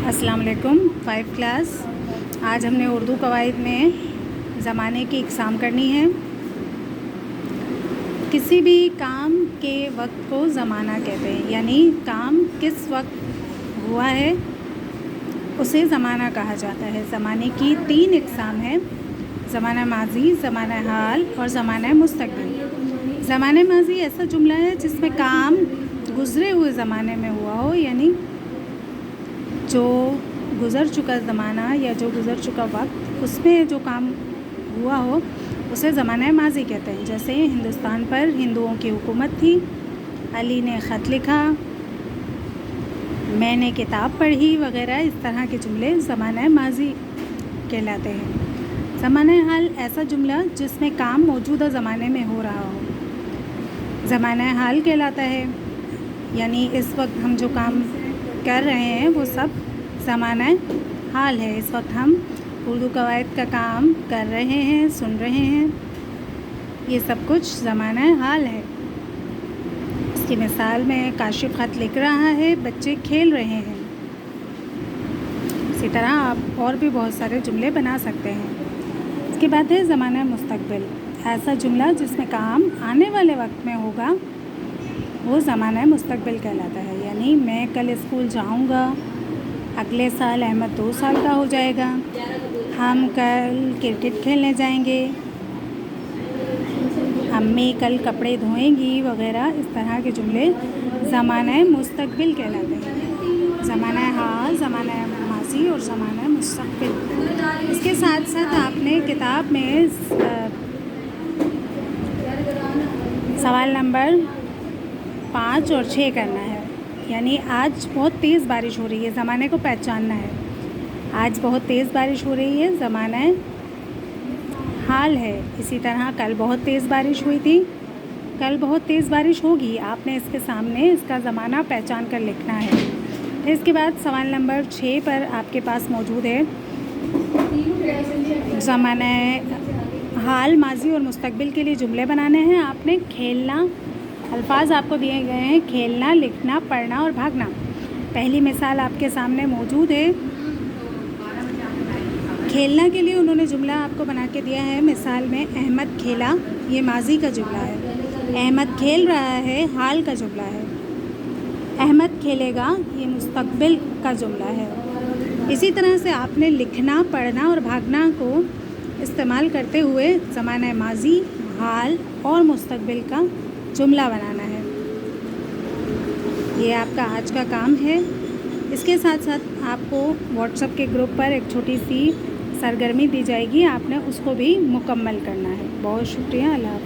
अस्सलाम वालेकुम। 5 क्लास। आज हमने उर्दू कवायद में ज़माने की इक़साम करनी है। किसी भी काम के वक्त को ज़माना कहते हैं, यानी काम किस वक्त हुआ है उसे ज़माना कहा जाता है। ज़माने की 3 इक़साम है: ज़माना माज़ी, ज़माना हाल और ज़माना मुस्तक़बिल। ज़माना माज़ी ऐसा जुमला है जिसमें काम गुज़रे हुए ज़माने में हुआ हो, यानी जो गुज़र चुका ज़माना या जो गुज़र चुका वक्त उसमें जो काम हुआ हो उसे ज़माना माज़ी कहते हैं। जैसे हिंदुस्तान पर हिंदुओं की हुकूमत थी, अली ने ख़त लिखा, मैंने किताब पढ़ी वग़ैरह। इस तरह के जुमले ज़माना माज़ी कहलाते हैं। ज़माना हाल ऐसा जुमला जिसमें काम मौजूदा ज़माने में हो रहा हो, ज़माना हाल कहलाता है। यानी इस वक्त हम जो काम कर रहे हैं वो सब ज़माना हाल है। इस वक्त हम उर्दू कवायद का काम कर रहे हैं, सुन रहे हैं, ये सब कुछ ज़माना हाल है। इसकी मिसाल में काशिफ़ ख़त लिख रहा है, बच्चे खेल रहे हैं। इसी तरह आप और भी बहुत सारे जुमले बना सकते हैं। इसके बाद है ज़माना मुस्तक़बिल, ऐसा जुमला जिसमें काम आने वाले वक्त में होगा वो ज़माना मुस्तक़बिल कहलाता है। यानी मैं कल स्कूल जाऊंगा, अगले साल अहमद 2 साल का हो जाएगा, हम कल क्रिकेट खेलने जाएंगे, अम्मी कल कपड़े धोएंगी वग़ैरह। इस तरह के जुमले ज़माना मुस्तक़बिल कहलाते हैं। ज़माना हाल, ज़माना माज़ी और ज़माना मुस्तक़बिल। इसके साथ साथ आपने किताब में सवाल नंबर 5 और 6 करना है। यानी आज बहुत तेज़ बारिश हो रही है, ज़माने को पहचानना है। आज बहुत तेज़ बारिश हो रही है, ज़माना हाल है। इसी तरह कल बहुत तेज़ बारिश हुई थी, कल बहुत तेज़ बारिश होगी। आपने इसके सामने इसका ज़माना पहचान कर लिखना है। इसके बाद सवाल नंबर 6 पर आपके पास मौजूद है ज़माना हाल, माज़ी और मुस्तक़बिल के लिए जुमले बनाने हैं। आपने खेलना, अल्फाज आपको दिए गए हैं: खेलना, लिखना, पढ़ना और भागना। पहली मिसाल आपके सामने मौजूद है। खेलना के लिए उन्होंने जुमला आपको बना के दिया है मिसाल में, अहमद खेला, ये माज़ी का जुमला है। अहमद खेल रहा है, हाल का जुमला है। अहमद खेलेगा, ये मुस्तक़बिल का जुमला है। इसी तरह से आपने लिखना, पढ़ना और भागना को इस्तेमाल करते हुए ज़माना माज़ी, हाल और मुस्तक़बिल का जुमला बनाना है। ये आपका आज का काम है। इसके साथ साथ आपको व्हाट्सएप के ग्रुप पर एक छोटी सी सरगर्मी दी जाएगी, आपने उसको भी मुकम्मल करना है। बहुत शुक्रिया। अल्लाह हाफ़िज़।